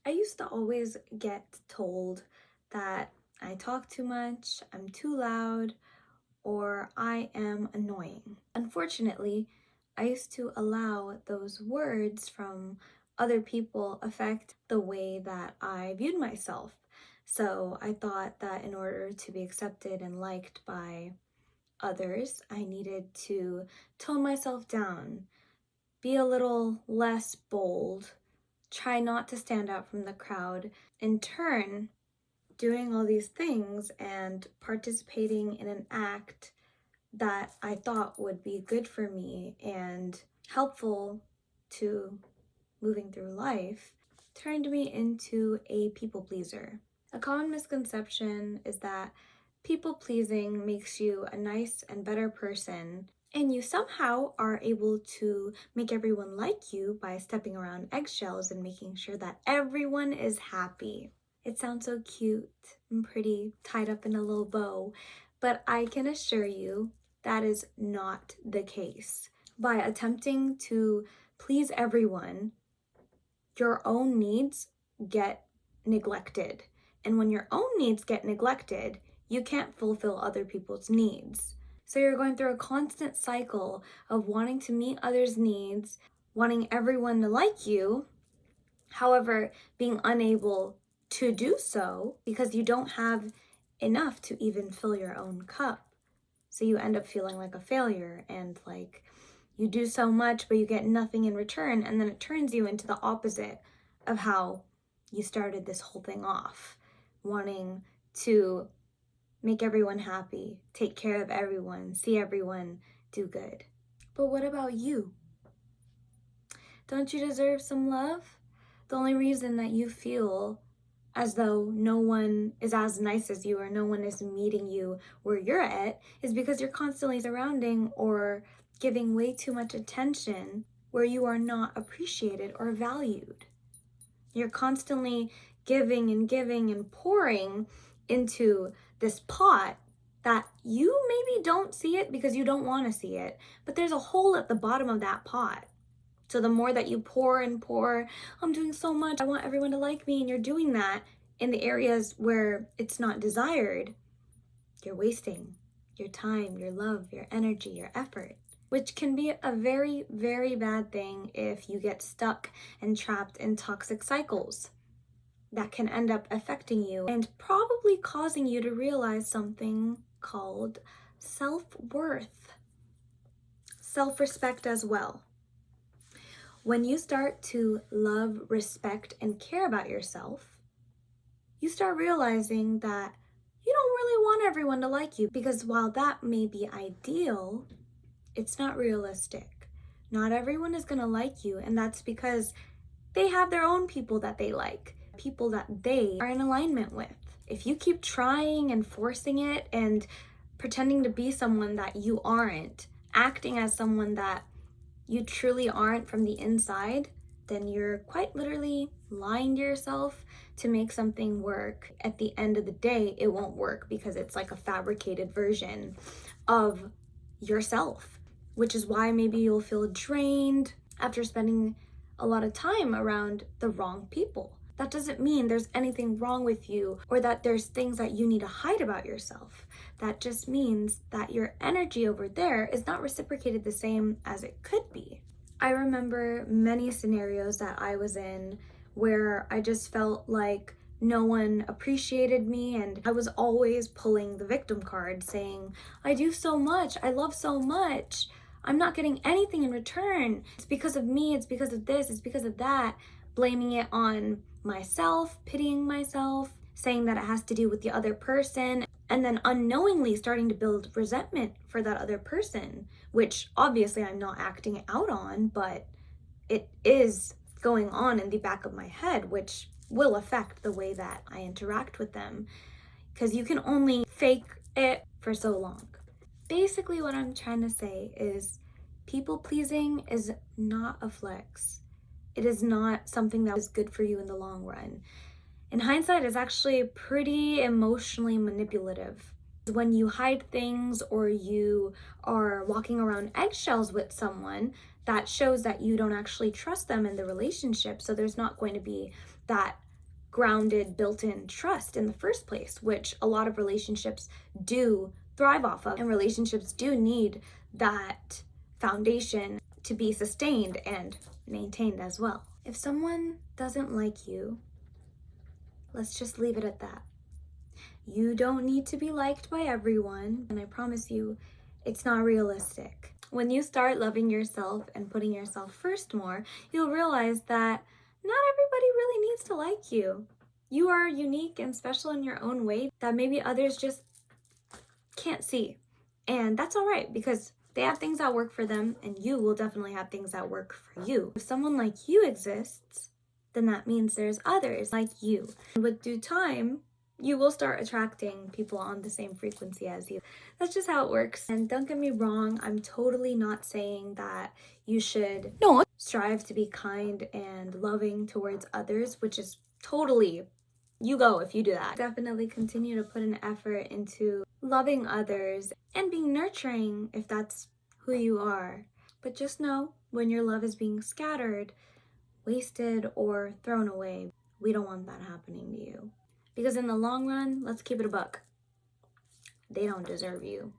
I used to always get told that I talk too much, I'm too loud, or I am annoying. Unfortunately, I used to allow those words from other people affect the way that I viewed myself. So I thought that in order to be accepted and liked by others, I needed to tone myself down, be a little less bold, try not to stand out from the crowd. In turn, doing all these things and participating in an act that I thought would be good for me and helpful to moving through life turned me into a people pleaser. A common misconception is that people pleasing makes you a nice and better person, and you somehow are able to make everyone like you by stepping around eggshells and making sure that everyone is happy. It sounds so cute and pretty, tied up in a little bow, but I can assure you that is not the case. By attempting to please everyone, your own needs get neglected. And when your own needs get neglected, you can't fulfill other people's needs. So you're going through a constant cycle of wanting to meet others' needs, wanting everyone to like you, however, being unable to do so because you don't have enough to even fill your own cup. So you end up feeling like a failure and like you do so much, but you get nothing in return. And then it turns you into the opposite of how you started this whole thing off, wanting to make everyone happy, take care of everyone, see everyone do good. But what about you? Don't you deserve some love? The only reason that you feel as though no one is as nice as you or no one is meeting you where you're at is because you're constantly surrounding or giving way too much attention where you are not appreciated or valued. You're constantly giving and giving and pouring into this pot that you maybe don't see it because you don't want to see it, but there's a hole at the bottom of that pot. So the more that you pour and pour, I'm doing so much, I want everyone to like me, and you're doing that in the areas where it's not desired, you're wasting your time, your love, your energy, your effort, which can be a very, very bad thing if you get stuck and trapped in toxic cycles that can end up affecting you and probably causing you to realize something called self-worth, self-respect as well. When you start to love, respect, and care about yourself, you start realizing that you don't really want everyone to like you because while that may be ideal, it's not realistic. Not everyone is going to like you, and that's because they have their own people that they like, people that they are in alignment with. If you keep trying and forcing it and pretending to be someone that you aren't, acting as someone that you truly aren't from the inside, then you're quite literally lying to yourself to make something work. At the end of the day, it won't work because it's like a fabricated version of yourself, which is why maybe you'll feel drained after spending a lot of time around the wrong people. That doesn't mean there's anything wrong with you or that there's things that you need to hide about yourself. That just means that your energy over there is not reciprocated the same as it could be. I remember many scenarios that I was in where I just felt like no one appreciated me, and I was always pulling the victim card saying, I do so much, I love so much, I'm not getting anything in return. It's because of me, it's because of this, it's because of that, blaming it on myself, pitying myself, saying that it has to do with the other person, and then unknowingly starting to build resentment for that other person, which obviously I'm not acting out on, but it is going on in the back of my head, which will affect the way that I interact with them, because you can only fake it for so long. Basically, what I'm trying to say is people pleasing is not a flex. It is not something that is good for you in the long run. In hindsight, it's actually pretty emotionally manipulative. When you hide things or you are walking around eggshells with someone, that shows that you don't actually trust them in the relationship. So there's not going to be that grounded, built-in trust in the first place, which a lot of relationships do thrive off of. And relationships do need that foundation to be sustained and maintained as well. If someone doesn't like you, let's just leave it at that. You don't need to be liked by everyone, and I promise you, it's not realistic. When you start loving yourself and putting yourself first more, you'll realize that not everybody really needs to like you. You are unique and special in your own way that maybe others just can't see. And that's all right, because they have things that work for them, and you will definitely have things that work for you. If someone like you exists, then that means there's others like you. And with due time, you will start attracting people on the same frequency as you. That's just how it works. And don't get me wrong, I'm totally not saying that you should strive to be kind and loving towards others, which is totally, you go if you do that. Definitely continue to put an effort into loving others and being nurturing if that's who you are. But just know when your love is being scattered, wasted, or thrown away, we don't want that happening to you. Because in the long run, let's keep it a buck, they don't deserve you.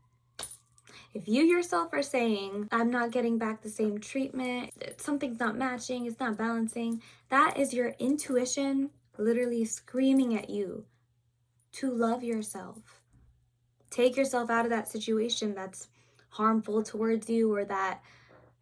If you yourself are saying, I'm not getting back the same treatment, something's not matching, it's not balancing, that is your intuition literally screaming at you to love yourself. Take yourself out of that situation that's harmful towards you or that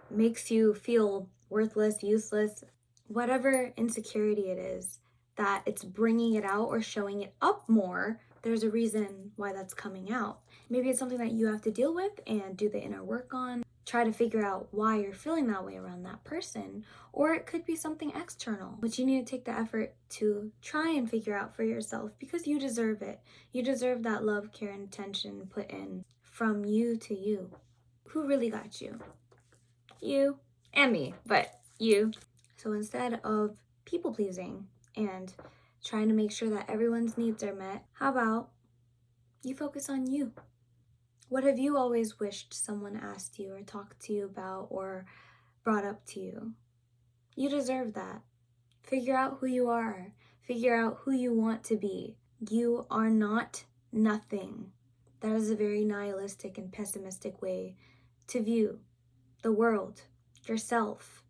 makes you feel worthless, useless, whatever insecurity it is that it's bringing it out or showing it up more. There's a reason why that's coming out. Maybe it's something that you have to deal with and do the inner work on. Try to figure out why you're feeling that way around that person. Or it could be something external, but you need to take the effort to try and figure out for yourself because you deserve it. You deserve that love, care, and attention put in from you to you. Who really got you? You and me, but you. So instead of people pleasing and trying to make sure that everyone's needs are met, how about you focus on you? What have you always wished someone asked you or talked to you about or brought up to you? You deserve that. Figure out who you are. Figure out who you want to be. You are not nothing. That is a very nihilistic and pessimistic way to view the world, yourself.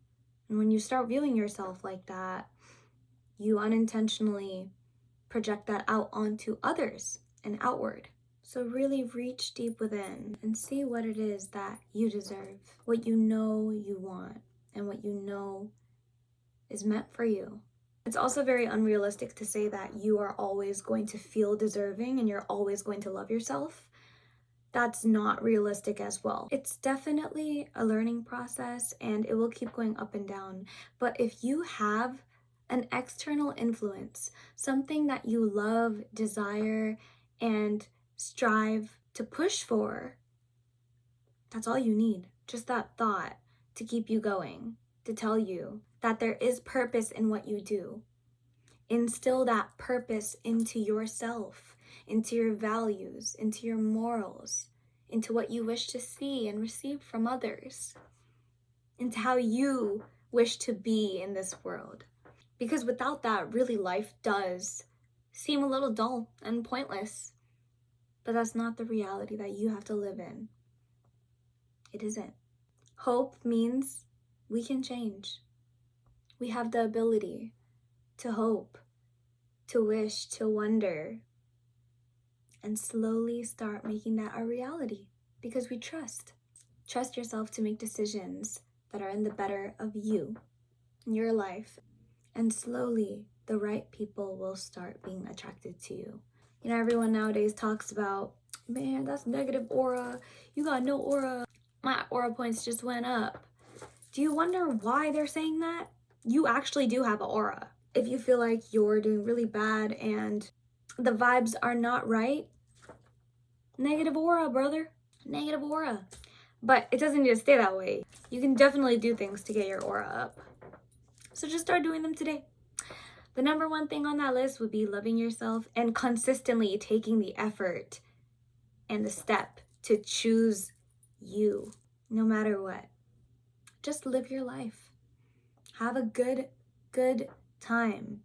And when you start viewing yourself like that, you unintentionally project that out onto others and outward. So really reach deep within and see what it is that you deserve, what you know you want, and what you know is meant for you. It's also very unrealistic to say that you are always going to feel deserving and you're always going to love yourself. That's not realistic as well. It's definitely a learning process and it will keep going up and down. But if you have an external influence, something that you love, desire, and strive to push for, that's all you need. Just that thought to keep you going, to tell you that there is purpose in what you do. Instill that purpose into yourself, into your values, into your morals, into what you wish to see and receive from others, into how you wish to be in this world. Because without that, really life does seem a little dull and pointless. But that's not the reality that you have to live in. It isn't. Hope means we can change. We have the ability to hope, to wish, to wonder, and slowly start making that a reality because we trust. Trust yourself to make decisions that are in the better of you, in your life, and slowly the right people will start being attracted to you. You know, everyone nowadays talks about, man, that's negative aura. You got no aura. My aura points just went up. Do you wonder why they're saying that? You actually do have an aura. If you feel like you're doing really bad and the vibes are not right, negative aura, brother. Negative aura. But it doesn't need to stay that way. You can definitely do things to get your aura up. So just start doing them today. The number one thing on that list would be loving yourself and consistently taking the effort and the step to choose you, no matter what. Just live your life. Have a good time.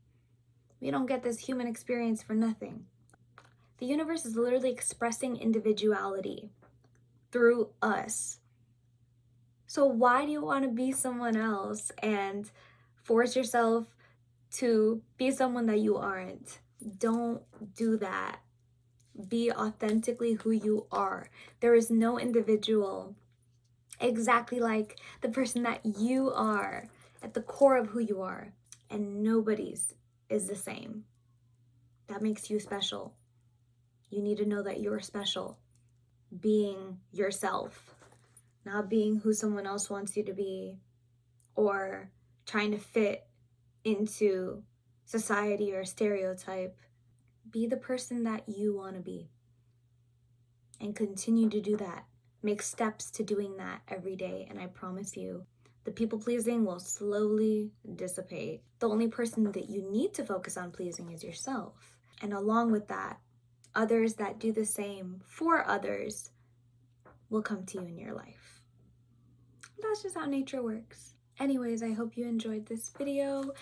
We don't get this human experience for nothing. The universe is literally expressing individuality through us. So why do you want to be someone else and force yourself to be someone that you aren't? Don't do that. Be authentically who you are. There is no individual exactly like the person that you are at the core of who you are. And nobody's is the same. That makes you special. You need to know that you're special. Being yourself, not being who someone else wants you to be or trying to fit into society or stereotype. Be the person that you want to be and continue to do that. Make steps to doing that every day, and I promise you, the people pleasing will slowly dissipate. The only person that you need to focus on pleasing is yourself. And along with that, others that do the same for others will come to you in your life. That's just how nature works. Anyways, I hope you enjoyed this video.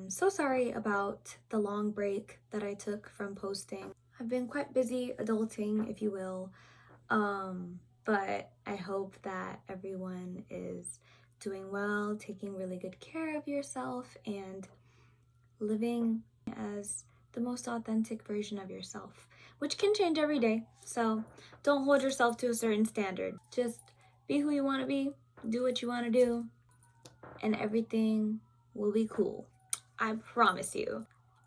So sorry about the long break that I took from posting. I've been quite busy adulting, if you will. But I hope that everyone is doing well, taking really good care of yourself, and living as the most authentic version of yourself, which can change every day. So don't hold yourself to a certain standard. Just be who you want to be, do what you want to do, and everything will be cool. I promise you.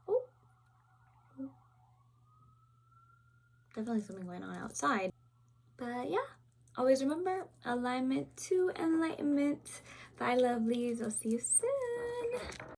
Oh, definitely something going on outside. But yeah, always remember, alignment to enlightenment. Bye, lovelies. I'll see you soon.